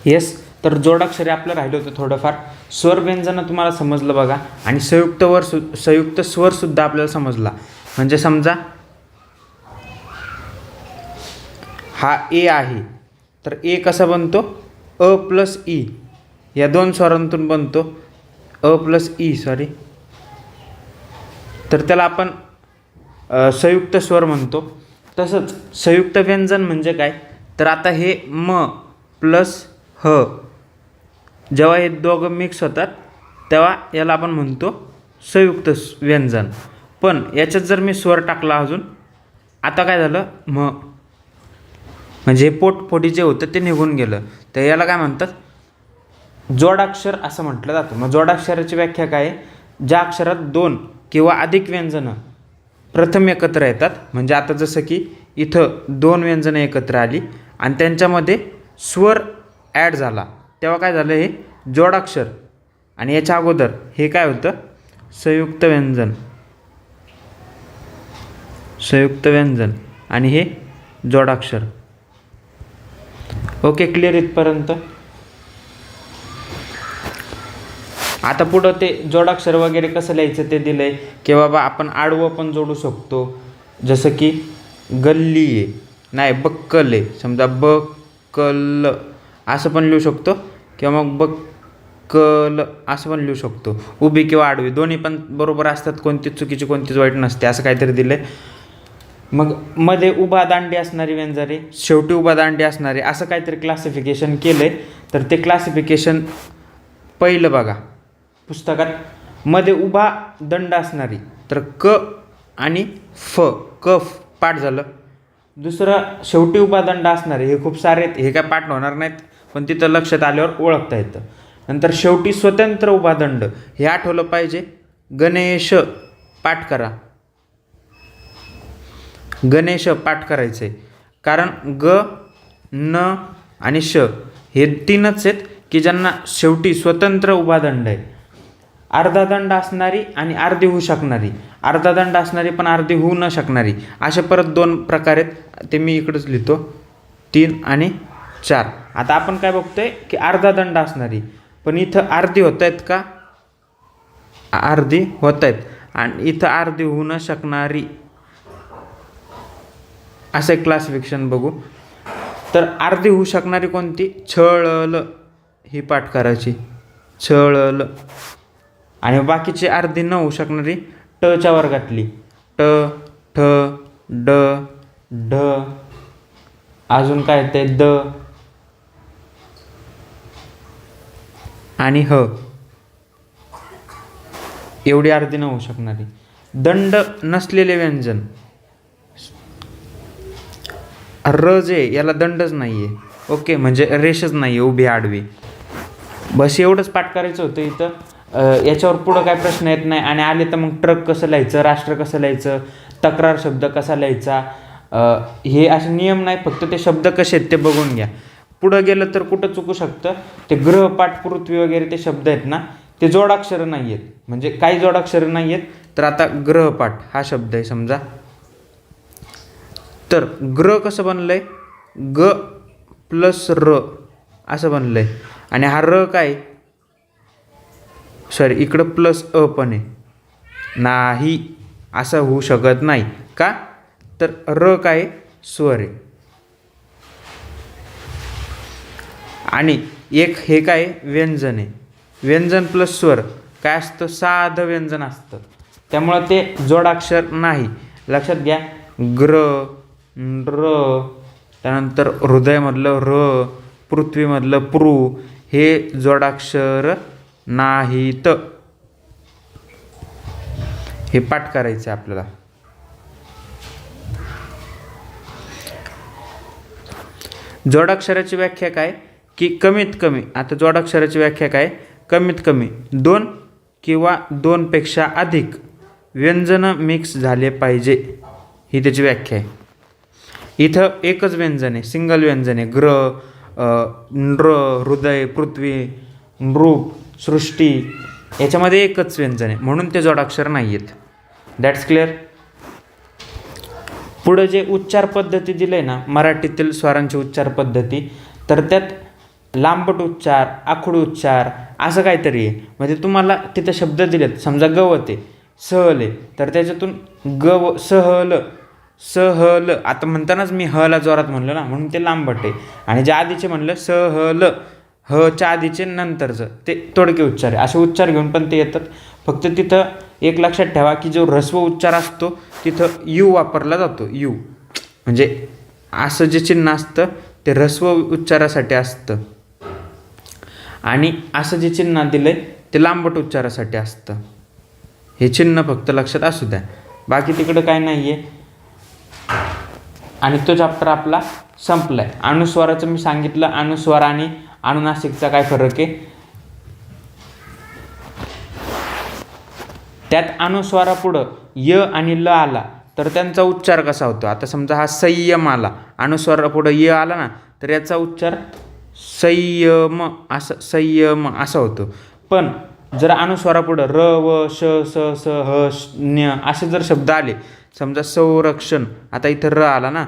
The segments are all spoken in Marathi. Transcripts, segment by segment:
येस. तर जोडाक्षरे आपलं राहिलं होतं थोडंफार. स्वर व्यंजन तुम्हाला समजलं बघा, आणि संयुक्त स्वरसुद्धा आपल्याला समजला. म्हणजे समजा हा ए आहे, तर ए कसा बनतो, अ प्लस ई, या दोन स्वरांतून बनतो, अ प्लस ई सॉरी, तर त्याला आपण संयुक्त स्वर म्हणतो. तसंच संयुक्त व्यंजन म्हणजे काय, तर आता हे म प्लस ह, जेव्हा हे दोघं मिक्स होतात तेव्हा याला आपण म्हणतो संयुक्त व्यंजन. पण याच्यात जर मी स्वर टाकला अजून, आता काय झालं, म्हणजे हे पोटफोटी जे होतं ते निघून गेलं, तर याला काय म्हणतात, जोडाक्षर असं म्हटलं जातं. मग जोडाक्षराची व्याख्या काय आहे, ज्या अक्षरात दोन किंवा अधिक व्यंजनं प्रथम एकत्र येतात. म्हणजे आता जसं की इथं दोन व्यंजनं एकत्र आली आणि त्यांच्यामध्ये स्वर ॲड झाला, तेव्हा काय झालं, हे जोडाक्षर. आणि याच्या अगोदर हे काय होतं, संयुक्त व्यंजन आणि हे जोडाक्षर. ओके, क्लिअर इथपर्यंत. आता पुढं ते जोडाक्षर वगैरे कसं लिहायचं ते दिलं आहे, की बाबा आपण आडवं पण जोडू शकतो. जसं की गल्ली आहे, नाही बक्कल आहे, समजा बकल असं पण लिहू शकतो, किंवा मग बक्कल असं पण लिहू शकतो. उभी किंवा आडवी दोन्ही पण बरोबर असतात, कोणतीच चुकीची कोणतीच वाईट नसते, असं काहीतरी दिलं आहे. मग मध्ये उभा दांडी असणारी व्यंजने, शेवटी उभा दांडी असणारे, असं काहीतरी क्लासिफिकेशन केलं आहे. तर ते क्लासिफिकेशन पहिलं बघा पुस्तकात. मध्ये उभा दंड असणारी, तर क आणि फ, कफ पाठ झालं. दुसरं शेवटी उभा दंड असणारे, हे खूप सारे आहेत, हे काय पाठ होणार नाहीत, पण तिथं लक्षात आल्यावर ओळखता येतं. नंतर शेवटी स्वतंत्र उभा दंड, हे आठवलं पाहिजे. गणेश पाठ करा, गणेश पाठ करायचं आहे, कारण ग, न आणि श हे तीनच आहेत की ज्यांना शेवटी स्वतंत्र उभा दंड आहे. अर्धा दंड असणारी आणि अर्धी होऊ शकणारी, अर्धा दंड असणारी पण अर्धी होऊ न शकणारी, असे परत दोन प्रकार आहेत. ते मी इकडंच लिहितो, 3 आणि 4. आता आपण काय बघतोय की अर्धा दंड असणारी, पण इथं अर्धी होत आहेत का, अर्धी होत आहेत, आणि इथं अर्धी होऊ न शकणारी, असं एक क्लासिफिकेशन बघू. तर अर्धी होऊ शकणारी कोणती, छळल, ही पाठ करायची, छळल. आणि बाकीची अर्धी न होऊ शकणारी टच्या वर्गातली, ट, ठ, ड, ढ, अजून काय ते द आणि ह, एवढी अर्धी न होऊ शकणारी. दंड नसलेले व्यंजन, र जे याला दंडच नाही आहे. ओके, म्हणजे रेषच नाही आहे उभी आडवी. बस एवढंच पाठ करायचं होतं इथं. याच्यावर पुढं काय प्रश्न येत नाही. आणि आले तर मग ट्रक कसं लिहायचं, राष्ट्र कसं लिहायचं, तक्रार शब्द कसा लिहायचा, हे असे नियम नाही, फक्त ते शब्द कसे आहेत ते बघून घ्या. पुढं गेलं तर कुठं चुकू शकतं, ते ग्रहपाठ, पृथ्वी वगैरे ते शब्द आहेत ना, ते जोडाक्षरं नाही आहेत. म्हणजे काही जोडाक्षरं नाही आहेत. तर आता ग्रहपाठ हा शब्द आहे समजा, तर ग्रह कसं बनलं आहे, ग प्लस र असं बनलं आहे. आणि हा र काय, सॉरी इकडं प्लस अ पण आहे, नाही असं होऊ शकत नाही. का, तर र काय स्वर आहे. आणि एक हे काय व्यंजन आहे, व्यंजन प्लस स्वर काय असतं, साधं व्यंजन असतं, त्यामुळं ते जोडाक्षर नाही. लक्षात घ्या, ग्र, र, त्यानंतर हृदयमधलं र, पृथ्वीमधलं पृ, हे जोडाक्षर नाहीत. हे पाठ करायचं आपल्याला. जोडाक्षराची व्याख्या काय, की कमीत कमी, आता जोडाक्षराची व्याख्या काय, कमीत कमी 2 किंवा 2पेक्षा अधिक व्यंजन मिक्स झाले पाहिजे, ही त्याची व्याख्या आहे. इथं एकच व्यंजन आहे, सिंगल व्यंजन आहे. ग्र, नृ, हृदय, पृथ्वी, नृप, सृष्टी, याच्यामध्ये एकच व्यंजन आहे, म्हणून ते जोडाक्षर नाही आहेत. That's clear. पुढं जे उच्चार पद्धती दिलं आहे ना, मराठीतील स्वरांची उच्चार पद्धती, तर त्यात लांबट उच्चार, आखडू उच्चार असं काहीतरी आहे. म्हणजे तुम्हाला तिथं शब्द दिलेत, समजा गवत आहे, सहल आहे, तर त्याच्यातून सहल, सहल आता म्हणतानाच मी हला जोरात म्हणलं ना, म्हणून ते लांबट आहे. आणि जे आधीचे म्हणलं सहल, हच्या आधीचे नंतरचं ते तोडके उच्चार आहे. असे उच्चार घेऊन पण ते येतात. फक्त तिथं एक लक्षात ठेवा की जो ऱ्हस्व उच्चार असतो तिथं यू वापरला जातो. यू म्हणजे असं जे चिन्ह असतं ते ऱ्हस्व उच्चारासाठी असतं आणि असं जे चिन्ह दिलं आहे ते लांबट उच्चारासाठी असतं. हे चिन्ह फक्त लक्षात असू द्या, बाकी तिकडं काय नाही आहे. आणि तो चॅप्टर आपला संपला आहे. अनुस्वाराचं मी सांगितलं, अनुस्वार आणि अनुनासिकचा काय फरक आहे. त्यात अनुस्वारापुढं य आणि ल आला तर त्यांचा उच्चार कसा होतो. आता समजा हा संयम आला, अनुस्वारापुढं य आला ना, तर याचा उच्चार संयम असा होतो. पण जर अनुस्वारापुढं र व श स स ह न्य असे जर शब्द आले, समजा संरक्षण, आता इथं र आला ना,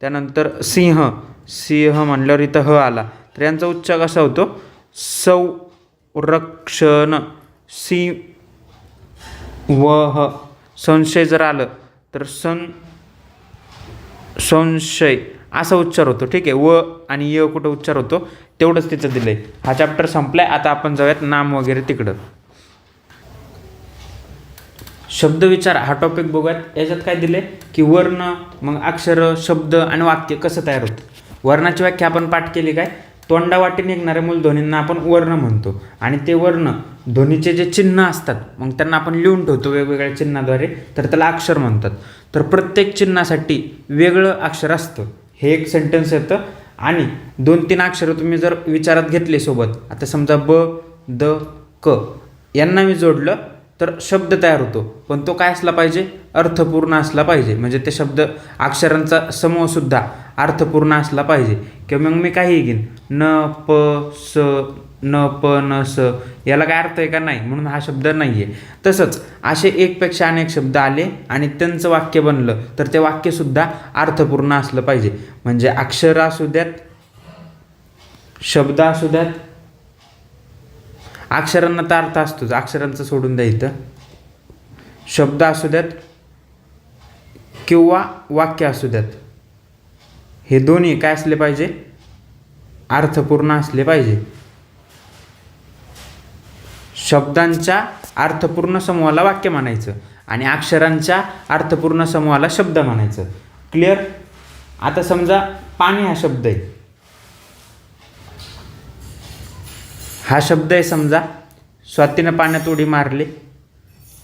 त्यानंतर सिंह म्हणल्यावर इथं ह आला, तर यांचा उच्चार कसा होतो संरक्षण, वह. संशय जर आलं तर संशय असा उच्चार होतो. ठीक आहे, व आणि य कुठं उच्चार होतो तेवढंच तिचं दिलं आहे. हा चॅप्टर संपलाय. आता आपण जाऊयात नाम वगैरे तिकडं. शब्दविचार हा टॉपिक बघूयात. याच्यात काय दिले की वर्ण, मग अक्षर, शब्द आणि वाक्य कसं तयार होतं. वर्णाची व्याख्या आपण पाठ केली. काय तोंडावाटे निघणाऱ्या मूलध्वनींना आपण वर्ण म्हणतो आणि ते वर्ण ध्वनीचे जे चिन्ह असतात मग त्यांना आपण लिहून ठेवतो वेगवेगळ्या चिन्हाद्वारे, तर त्याला अक्षर म्हणतात. तर प्रत्येक चिन्हासाठी वेगळं अक्षर असतं. हे एक सेंटेन्स येतं आणि 2-3 अक्षरं तुम्ही जर विचारात घेतले सोबत, आता समजा ब, द, क यांना मी जोडलं तर शब्द तयार होतो. पण तो काय असला पाहिजे, अर्थपूर्ण असला पाहिजे. म्हणजे ते शब्द अक्षरांचा समूहसुद्धा अर्थपूर्ण असला पाहिजे. किंवा मग मी काही घेईन न प स, न प न स, याला काय अर्थ आहे का नाही, म्हणून हा शब्द नाही आहे. तसंच असे एकपेक्षा अनेक शब्द आले आणि त्यांचं वाक्य बनलं तर ते वाक्यसुद्धा अर्थपूर्ण असलं पाहिजे. म्हणजे अक्षर असू द्यात, शब्द असू द्यात, अक्षरांना तर अर्थ असतोच, अक्षरांचं सोडून द्यायचं, शब्द असू द्यात किंवा वाक्य असू द्यात, हे दोन्ही काय असले पाहिजे, अर्थपूर्ण असले पाहिजे. शब्दांच्या अर्थपूर्ण समूहाला वाक्य म्हणायचं आणि अक्षरांच्या अर्थपूर्ण समूहाला शब्द म्हणायचं. क्लिअर. आता समजा पाणी हा शब्द आहे, हा शब्द आहे. समजा स्वातीनं पाण्यात उडी मारली,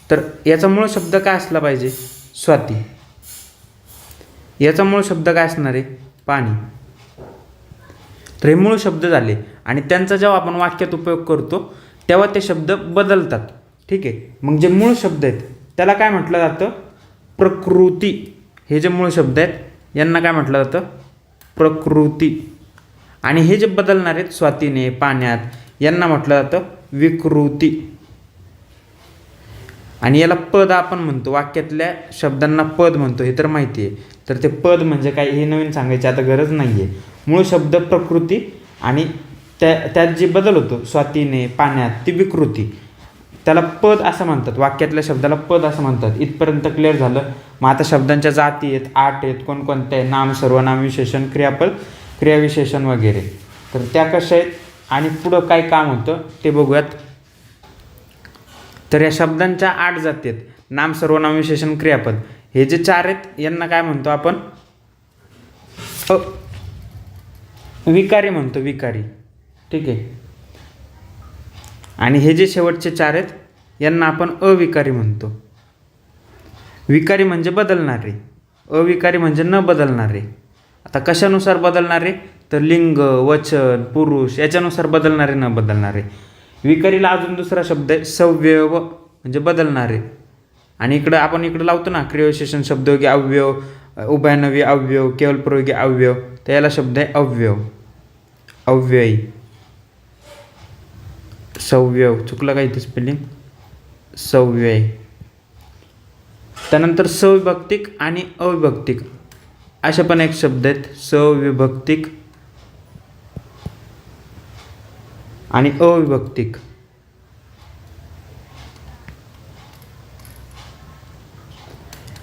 तर याचा मूळ शब्द काय असला पाहिजे, स्वाती. याचा मूळ शब्द काय असणार आहे, पाणी. तर हे मूळ शब्द झाले आणि त्यांचा जेव्हा आपण वाक्यात उपयोग करतो तेव्हा ते शब्द बदलतात. ठीक आहे. मग जे मूळ शब्द आहेत त्याला काय म्हटलं जातं, प्रकृती. हे जे मूळ शब्द आहेत यांना काय म्हटलं जातं, प्रकृती. आणि हे जे बदलणार आहेत स्वातीने, पाण्यात, यांना म्हटलं जातं विकृती. आणि याला पद आपण म्हणतो, वाक्यातल्या शब्दांना पद म्हणतो, हे तर माहिती आहे. तर ते पद म्हणजे काय हे नवीन सांगायची आता गरज नाही आहे. मूळ शब्द प्रकृती आणि त्यात जे बदल होतो स्वातीने, पाण्यात, ती विकृती, त्याला पद असं म्हणतात. वाक्यातल्या शब्दाला पद असं म्हणतात. इथपर्यंत क्लिअर झालं. मग आता शब्दांच्या जाती आहेत, 8 आहेत. कोणकोणत्या आहे, नाम, सर्वनाम, विशेषण, क्रियापद, क्रियाविशेषण वगैरे. तर त्या कशा आहेत आणि पुढं काय काम होतं ते बघूयात. तर या शब्दांच्या 8 जाती आहेत, नाम, सर्वनाम, विशेषण, क्रियापद. हे जे 4 आहेत यांना काय म्हणतो आपण, विकारी म्हणतो, विकारी. ठीक आहे. आणि हे जे शेवटचे 4 आहेत यांना आपण अविकारी म्हणतो. विकारी म्हणजे बदलणारे, अविकारी म्हणजे न बदलणारे. आता कशानुसार बदलणारे, तर लिंग, वचन, पुरुष याच्यानुसार बदलणारे, न बदलणारे. विकारीला अजून दुसरा शब्द आहे सव्यव, म्हणजे बदलणारे. आणि इकडं लावतो ना क्रियाविशेषण, शब्दयोगी अव्यव, उभयनवी अव्यव, केवलप्रयोगी अव्यव, तर याला शब्द आहे अव्यव, अव्ययी. सव्यव चुकलं का इथे स्पेलिंग, सव्यय. त्यानंतर सविभक्तिक आणि अविभक्तिक असे पण एक शब्द आहेत, सविभक्तिक आणि अविभक्तिक.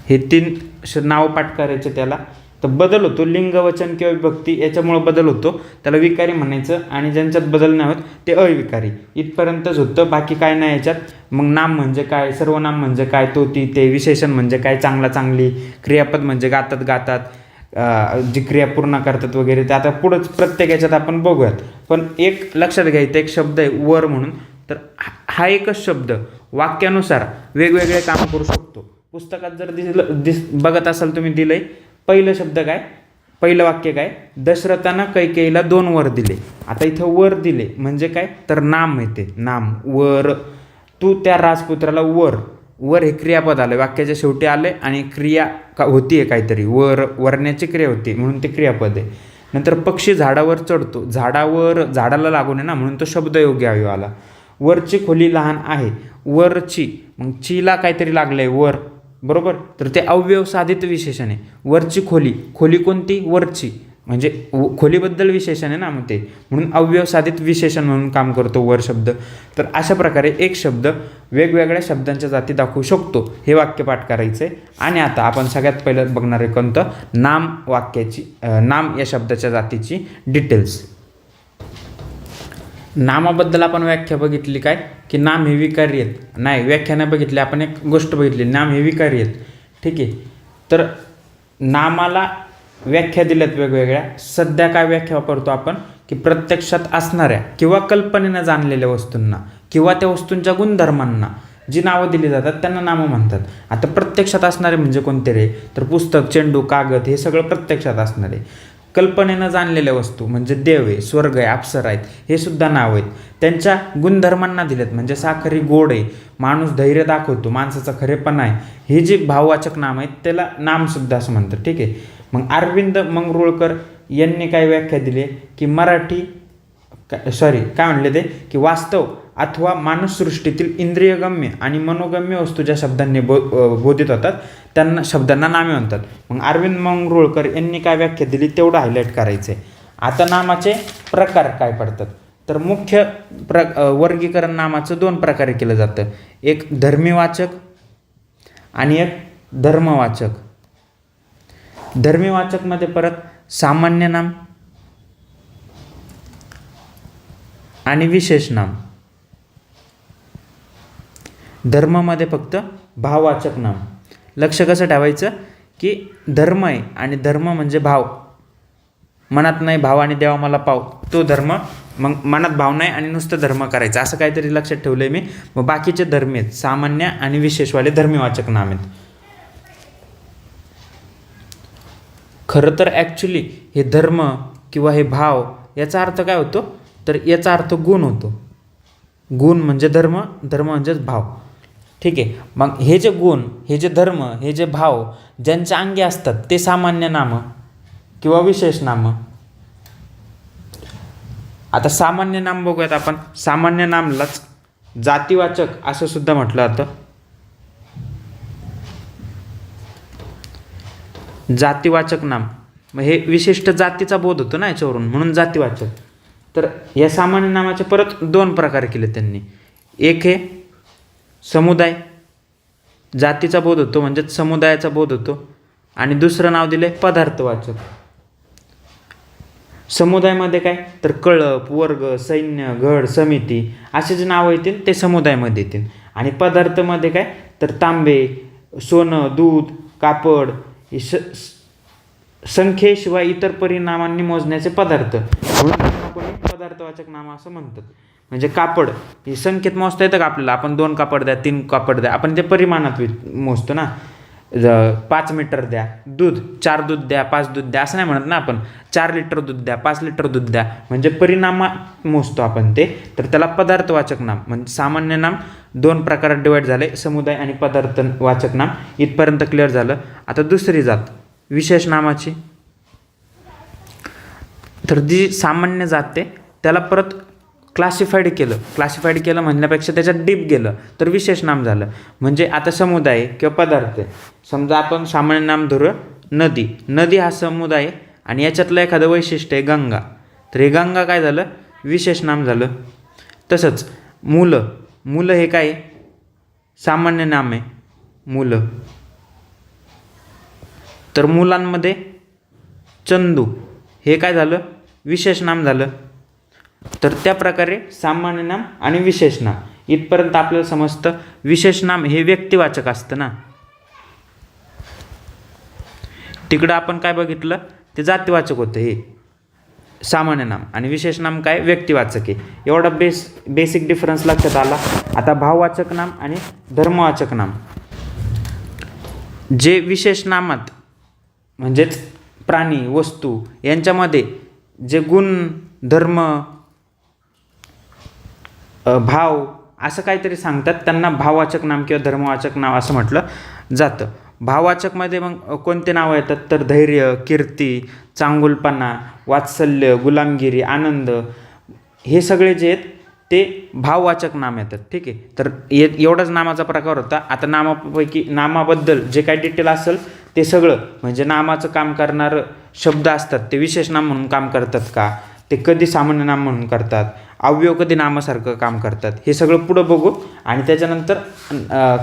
हे 3 नाव पाठ करायचे त्याला. तर बदल होतो लिंग, वचन किंवा विभक्ती याच्यामुळे बदल होतो, त्याला विकारी म्हणायचं. आणि ज्यांच्यात बदल नाही होत ते अविकारी. इथपर्यंतच होतं, बाकी काय नाही याच्यात. मग नाम म्हणजे काय, सर्वनाम म्हणजे काय, तो ती ते, विशेषण म्हणजे काय, चांगला चांगली, क्रियापद म्हणजे गातात गातात, जी क्रिया पूर्ण करतात वगैरे, ते आता पुढंच प्रत्येक याच्यात आपण बघूयात. पण एक लक्षात घ्यायचं, एक शब्द आहे वर म्हणून. तर हा एकच शब्द वाक्यानुसार वेगवेगळे काम करू शकतो. पुस्तकात जर बघत असाल तुम्ही, दिलंय पहिलं शब्द काय, पहिलं वाक्य काय, दशरथानं कैकेयीला 2 वर दिले. आता इथं वर दिले म्हणजे काय, तर नाम येते. नाम, वर, तू त्या राजपुत्राला वर. वर हे क्रियापद आलं, वाक्याच्या शेवटी आले आणि क्रिया होतीये काहीतरी, वर, वरण्याची क्रिया होती म्हणून ते क्रियापद आहे. नंतर पक्षी झाडावर चढतो, झाडावर, झाडाला लागून आहे ना, म्हणून तो शब्द योग्य आला. वरची खोली लहान आहे, वरची, मग चीला काहीतरी लागलंय वर, बरोबर. तर ते अव्यवसाधित विशेषण आहे. वरची खोली, खोली कोणती, वरची, म्हणजे खोलीबद्दल विशेषण आहे ना, मग ते म्हणून अव्यवसाधित विशेषण म्हणून काम करतो वर शब्द. तर अशा प्रकारे एक शब्द वेगवेगळ्या शब्दांच्या जाती दाखवू शकतो. हे वाक्य पाठ करायचं आहे. आणि आता आपण सगळ्यात पहिलं बघणार आहे कोणतं, नाम वाक्याची, नाम या शब्दाच्या जातीची डिटेल्स. नामाबद्दल आपण व्याख्या बघितली काय, की नाम हे विकारी आहेत. नाही, व्याख्या नाही बघितली आपण, एक गोष्ट बघितली, नाम हे विकारी आहेत. ठीक आहे. तर नामाला व्याख्या दिल्यात वेगवेगळ्या. सध्या काय व्याख्या वापरतो आपण, की प्रत्यक्षात असणाऱ्या किंवा कल्पनेनं जाणलेल्या वस्तूंना किंवा त्या वस्तूंच्या गुणधर्मांना जी नावं दिली जातात त्यांना नामं म्हणतात. आता प्रत्यक्षात असणारे म्हणजे कोणते रे, तर पुस्तक, चेंडू, कागद, हे सगळं प्रत्यक्षात असणारे. कल्पनेनं जाणलेल्या वस्तू म्हणजे देव आहे, स्वर्ग आहे, अप्सरा आहेत, हे सुद्धा नाव आहेत. त्यांच्या गुणधर्मांना दिलेत, म्हणजे साखरी गोड आहे, माणूस धैर्य दाखवतो, माणसाचा खरेपणा आहे, हे जे भाववाचक नाम आहेत त्याला नामसुद्धा असं म्हणतात. ठीक आहे. मग अरविंद मंगरुळकर यांनी काय व्याख्या दिली, की मराठी, काय म्हणले ते, की वास्तव अथवा मानससृष्टीतील इंद्रियगम्य आणि मनोगम्य वस्तू ज्या शब्दांनी बोधित होतात त्यांना शब्दांना नामे म्हणतात. मग अरविंद मंगरुळकर यांनी काय व्याख्या दिली तेवढं हायलाईट करायचं आहे. आता नामाचे प्रकार काय पडतात, तर मुख्य वर्गीकरण नामाचं 2 प्रकारे केलं जातं. एक धर्मीवाचक आणि एक धर्मवाचक. धर्मीवाचकमध्ये परत सामान्य नाम आणि विशेष नाम. धर्ममध्ये फक्त भाववाचक नाम. लक्ष कसं ठेवायचं, की धर्म आहे आणि धर्म म्हणजे भाव. मनात नाही भाव आणि देवा मला पाव, तो धर्म. मग मनात भाव नाही आणि नुसतं धर्म करायचं, असं काहीतरी लक्षात ठेवलं आहे मी. मग बाकीचे धर्म आहेत, सामान्य आणि विशेषवाले धर्मीवाचक नाम आहेत. खरं तर ॲक्च्युली हे धर्म किंवा हे भाव याचा अर्थ काय होतो, तर याचा अर्थ गुण होतो. गुण म्हणजे धर्म, धर्म म्हणजेच भाव. ठीक आहे. मग हे जे गुण, हे जे धर्म, हे जे भाव ज्यांच्या अंगी असतात ते सामान्य नामं किंवा विशेष नामं. आता सामान्य नाम बघूयात आपण. सामान्य नामलाच जातीवाचक असं सुद्धा म्हटलं जातं. जातीवाचक नाम, मग हे विशिष्ट जातीचा बोध होतो ना याच्यावरून, म्हणून जातीवाचक. तर या सामान्य नामाचे परत 2 प्रकार केले त्यांनी. एक हे समुदाय, जातीचा बोध होतो म्हणजेच समुदायाचा बोध होतो. आणि दुसरं नाव दिले पदार्थवाचक. समुदायामध्ये काय, तर कळप, वर्ग, सैन्य, गड, समिती असे जे नावं येतील ते समुदायामध्ये येतील. आणि पदार्थामध्ये काय, तर तांबे, सोनं, दूध, कापड, संख्येशिवाय इतर परिणामांनी मोजण्याचे पदार्थ, म्हणून कोणी पदार्थवाचक नाम असं म्हणतात. म्हणजे कापड ही संख्येत मोजता येतं का आपल्याला, आपण 2 कापड द्या, 3 कापड द्या, आपण ते परिमाणात मोजतो ना. 5 मीटर द्या दूध, 4 दूध द्या, 5 दूध द्या असं नाही म्हणत ना आपण. 4 लिटर दूध द्या, 5 लिटर दूध द्या, म्हणजे परिणामात मोजतो आपण ते. तर त्याला पदार्थवाचक नाम. म्हणजे सामान्य नाम 2 प्रकारात डिवाईड झाले, समुदाय आणि पदार्थवाचक नाम. इथपर्यंत क्लिअर झालं. आता दुसरी जात विशेष नामाची. तर जी सामान्य जात आहे त्याला परत क्लासिफाईड केलं म्हणण्यापेक्षा त्याच्यात डीप गेलं तर विशेष नाम झालं. म्हणजे आता समुदाय किंवा पदार्थ, समजा आपण सामान्य नाम धरू नदी. नदी हा समुदाय आणि याच्यातलं एखादं वैशिष्ट्य आहे गंगा. तर हे गंगा काय झालं, विशेष नाम झालं. तसंच मुलं, मुलं हे काय आहे? सामान्य नाम आहे मुलं. तर मुलांमध्ये चंदू हे काय झालं? विशेष नाम झालं. तर त्या प्रकारे सामान्य नाम आणि विशेष नाम इथपर्यंत आपल्याला समजतं. विशेष नाम हे व्यक्तिवाचक असतं ना. तिकडं आपण काय बघितलं? ते जातीवाचक होतं हे सामान्य नाम, आणि विशेष नाम काय? व्यक्तिवाचक आहे. एवढा बेसिक डिफरन्स लक्षात आला. आता भाववाचक नाम आणि धर्मवाचक नाम. जे विशेष नामात म्हणजेच प्राणी, वस्तू यांच्यामध्ये जे गुण, धर्म, भाव असं काहीतरी सांगतात त्यांना भाववाचक नाम किंवा धर्मवाचक नाव असं म्हटलं जातं. भाववाचकमध्ये मग कोणते नावं येतात? तर धैर्य, कीर्ती, चांगुलपणा, वात्सल्य, गुलामगिरी, आनंद हे सगळे जे आहेत ते भाववाचक नाम येतात. ठीक आहे. तर एवढाच नामाचा प्रकार होता. आता नामापैकी नामाबद्दल जे काही डिटेल असेल ते सगळं, म्हणजे नामाचं काम करणारं शब्द असतात ते विशेष नाम म्हणून काम करतात का, ते कधी सामान्य नाम म्हणून करतात, अवयव कधी नामासारखं काम करतात, हे सगळं पुढं बघू. आणि त्याच्यानंतर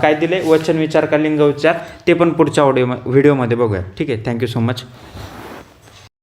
काय दिले? वचन विचार का लिंग उच्चार, ते पण पुढच्या व्हिडिओमध्ये बघूया. ठीक आहे. Thank you so much.